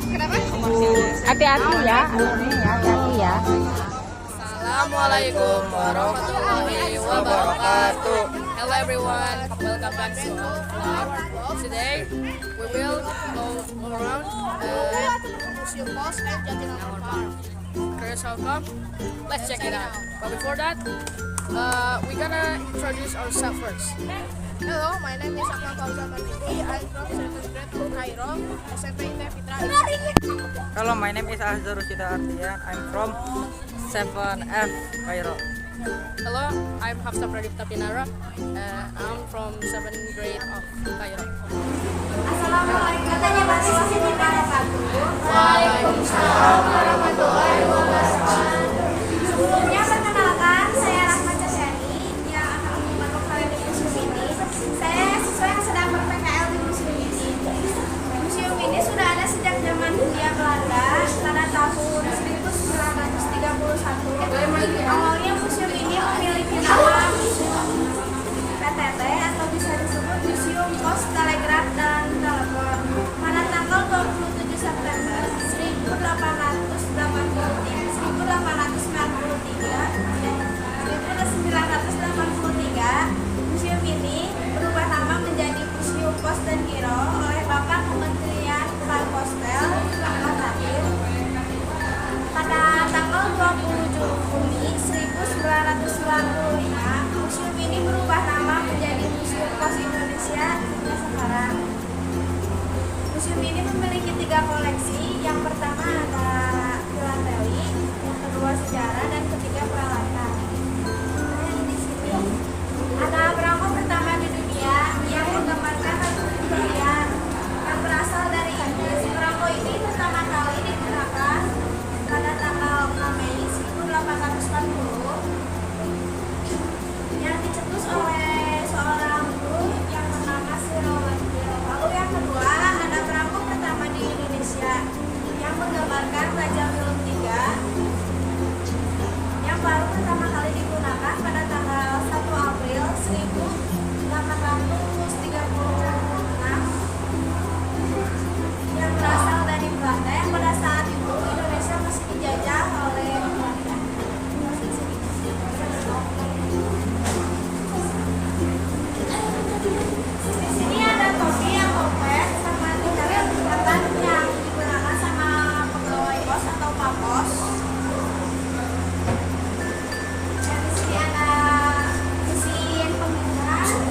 Kenapa? Hati-hati ya, hati-hati ya. Assalamualaikum warahmatullahi wabarakatuh. Hello everyone, welcome back to our vlog. Today we will go around Museum Pos and Jatinangor Park. Curious how come? Let's check it out. But before that, we gonna introduce ourselves first. Hello, my name is Akmal Fauzan Marzuki. I'm from 7th grade from Cairo, SMP Indah Fitra. Hello, my name is Azhar Rushida Ardian. I'm from 7F Cairo. Hello, I'm Hafsa Pradipta Pinara. I'm from 7th grade of Cairo. Assalamualaikum warahmatullahi wabarakatuh. Waalaikumsalam warahmatullahi wabarakatuh. Sebelumnya perkenalkan, saya Rahma Casyani yang akan membantu kalian di museum ini. Saya siswa yang sedang ber-PKL di museum ini. Museum ini sudah ada sejak zaman Hindia Belanda pada tahun 1931. Awalnya museum ini memiliki nama Museum PTT atau bisa disebut Museum Pos Telegraf dan Telepon. Pada tanggal 27 September 1983, museum ini berubah nama menjadi Museum Pos dan Giro oleh Bapak Kementerian Kalpostel Ahmad Latif. Pada tanggal 20 Juni 1995, museum ini berubah nama menjadi Museum Pos Indonesia hingga sekarang. Museum ini memiliki 3 koleksi. Yang pertama ada filateli, yang kedua sejarah, dan ketiga peralatan. Nah, di sini ada perangko pertama di dunia yang menggambarkan Ratu Victoria yang berasal dari Inggris. Perangko ini pertama kali digunakan pada tanggal 6 Mei 1840 yang dicetus oleh seorang guru yang bernama Sir Rowland Hill. Lalu yang kedua ada perangko pertama di Indonesia yang menggambarkan Raja Willem III yang baru pertama kali digunakan pada tanggal 1 April 1836 yang berasal dari Belanda yang pada saat itu Indonesia masih dijajah oleh Belanda. Di sini ada topi yang kompleks sama tingkat yang digunakan sama pegawai pos atau papos. Dan di sini ada mesin penghitung. Di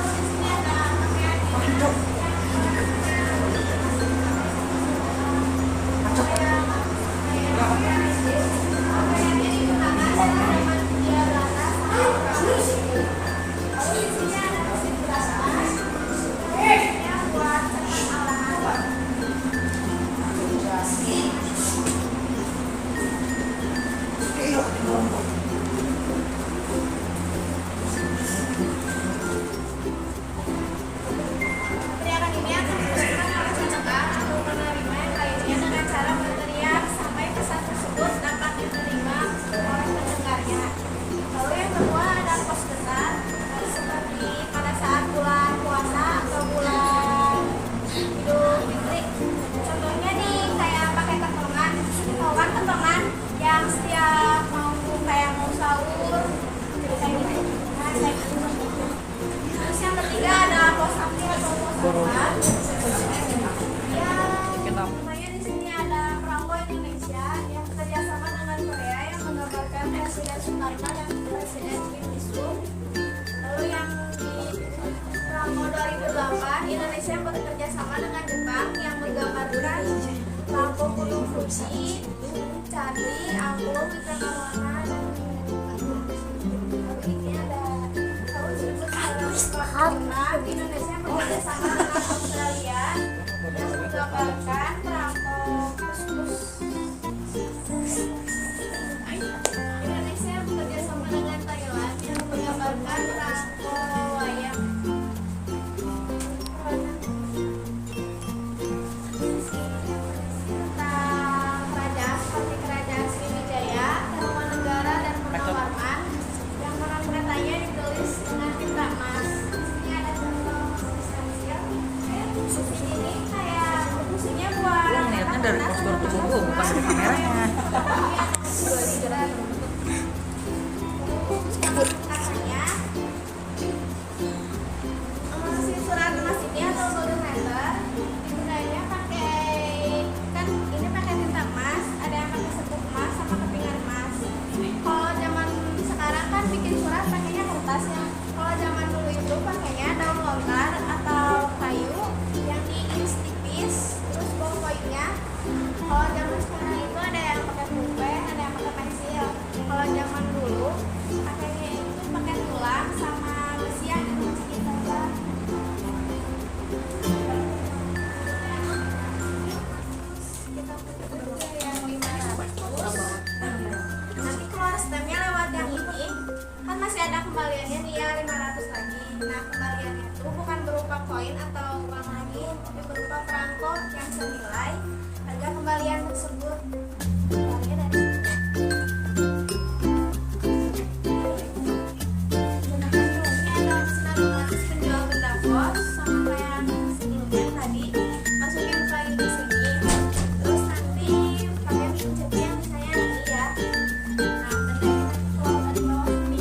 sini ada teriakan ini akan diteruskan oleh pendengar atau penerima yang lainnya dengan cara berteriak sampai pesan tersebut dapat diterima oleh pendengarnya. Lalu yang kedua ada pos besar, seperti pada saat bulan puasa atau bulan Idul Fitri. Contohnya nih kayak pakai kentongan, kentongan yang setiap mau kayak mau sahur kayak gitu. Nah, kayak gitu. Terus yang ketiga ada pos aktif atau pos apa? Namanya di sini ada perangko Indonesia yang kerjasama dengan Korea yang menggambarkan Presiden Soekarno dan Presiden Kim Il Sung. Lalu yang di perangko 2008 Indonesia bekerja sama dengan Jepang yang menggambarkan lampu gunung Fuji, candi, angklung, ikan arowana, dan ini ada tahun 1946 Indonesia bekerja sama dengan Australia yang menggambarkan perangko kuskus. Indonesia bekerja sama dengan Thailand yang menggambarkan perangko wayang. Tentang kerajaan seperti kerajaan Sriwijaya, Tarumanegara, dan Purnawarman yang peran katanya ditulis dengan tinta emas. Di sini ada contoh emas esensial. dari postur tubuhku, bukan dari kameranya. Katanya, si surat emas ini atau golden letter gunanya pakai, kan ini pakai tinta emas, ada yang pakai serbuk emas sama kepingan emas. Kalau zaman sekarang kan bikin surat pakainya kertas ya. Kalau zaman dulu itu pakainya daun lontar atau kayu yang diiris tipis, terus bawang koinnya. Kalau zaman sekarang itu ada yang pakai pulpen, ada yang pakai pensil. Kalau zaman dulu pakainya itu pakai tulang sama besi yang dimasukin saja. Kita putar yang 500. Nanti keluar stemnya lewat yang ini, kan masih ada kembaliannya nih ya 500 lagi. Nah kembaliannya itu bukan berupa koin atau uang lagi, tapi berupa perangko yang senilai harga kembalian tersebut. Kembaliannya dari sini. Ini ada sinar gratis penjual benda pos sama kayak sebelumnya tadi, masukin file di sini. Terus nanti pakai pencet yang saya ini ya. Nah, benda kita keluar dari bawah sini.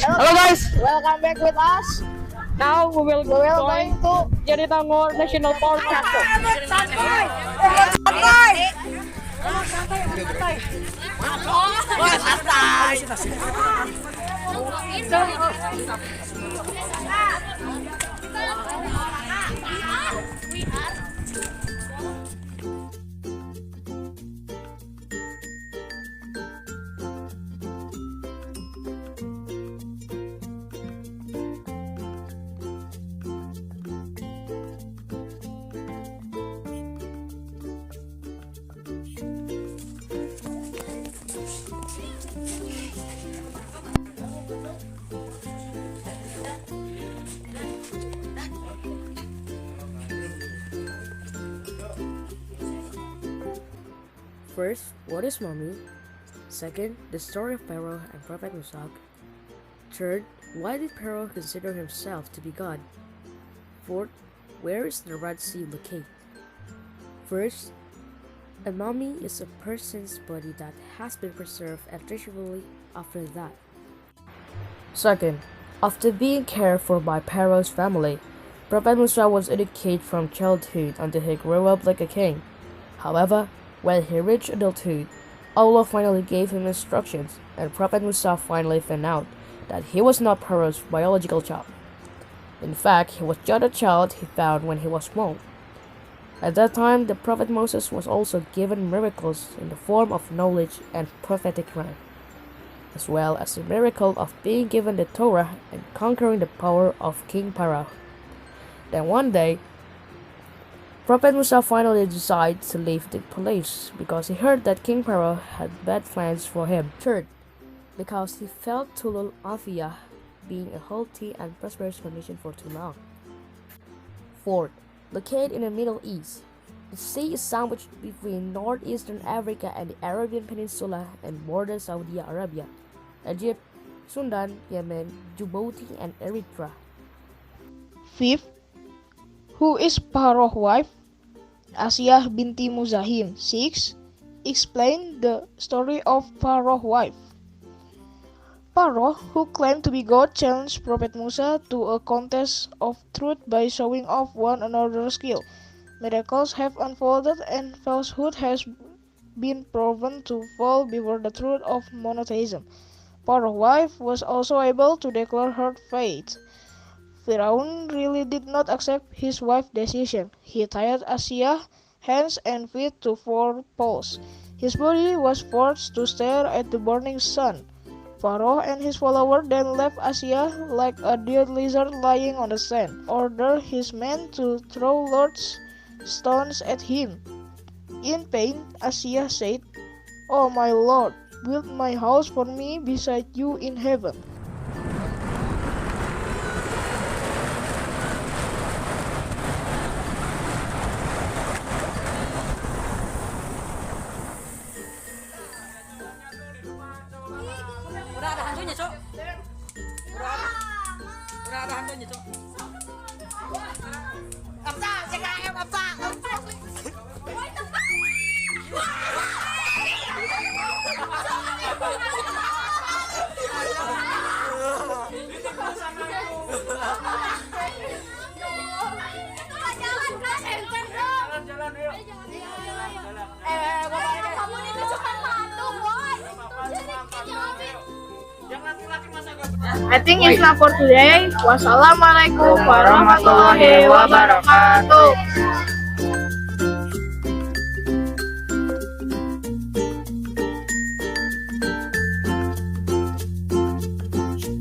Halo guys. Welcome back with us. Now we will Going to Jatinangor National Park Castle. First, what is Mummy? Second, the story of Pharaoh and Prophet Musa. Third, why did Pharaoh consider himself to be God? Fourth, where is the Red Sea located? First, a mummy is a person's body that has been preserved and ritually after that. Second, after being cared for by Pharaoh's family, Prophet Musa was educated from childhood until he grew up like a king. However, when he reached adulthood, Allah finally gave him instructions, and Prophet Musa finally found out that he was not Pharaoh's biological child. In fact, he was just a child he found when he was small. At that time, the Prophet Moses was also given miracles in the form of knowledge and prophetic rank, as well as the miracle of being given the Torah and conquering the power of King Pharaoh. Then one day, Prophet Musa finally decided to leave the palace because he heard that King Pharaoh had bad plans for him. Third, because he felt Tulul Afiyah being a healthy and prosperous condition for too long. Fourth, located in the Middle East, the sea is sandwiched between northeastern Africa and the Arabian Peninsula and borders Saudi Arabia, Egypt, Sudan, Yemen, Djibouti, and Eritrea. Fifth, who is Pharaoh's wife? Asiyah binti Muzahim. 6. Explain the story of Pharaoh's wife. Pharaoh, who claimed to be God, challenged Prophet Musa to a contest of truth by showing off one another's skill. Miracles have unfolded and falsehood has been proven to fall before the truth of monotheism. Pharaoh's wife was also able to declare her faith. Pharaoh really did not accept his wife's decision. He tied Asiyah's hands and feet to 4 poles. His body was forced to stare at the burning sun. Pharaoh and his followers then left Asiyah like a dead lizard lying on the sand, ordered his men to throw large stones at him. In pain, Asiyah said, "Oh my Lord, build my house for me beside you in heaven." Udah ada hantunya, Cok. Udah ada hantunya, Cok. Apa? CKM apa? Jalan yuk. Kamu ditunjukkan hantu, boy. I think it's enough for today. Wassalamualaikum warahmatullahi wabarakatuh.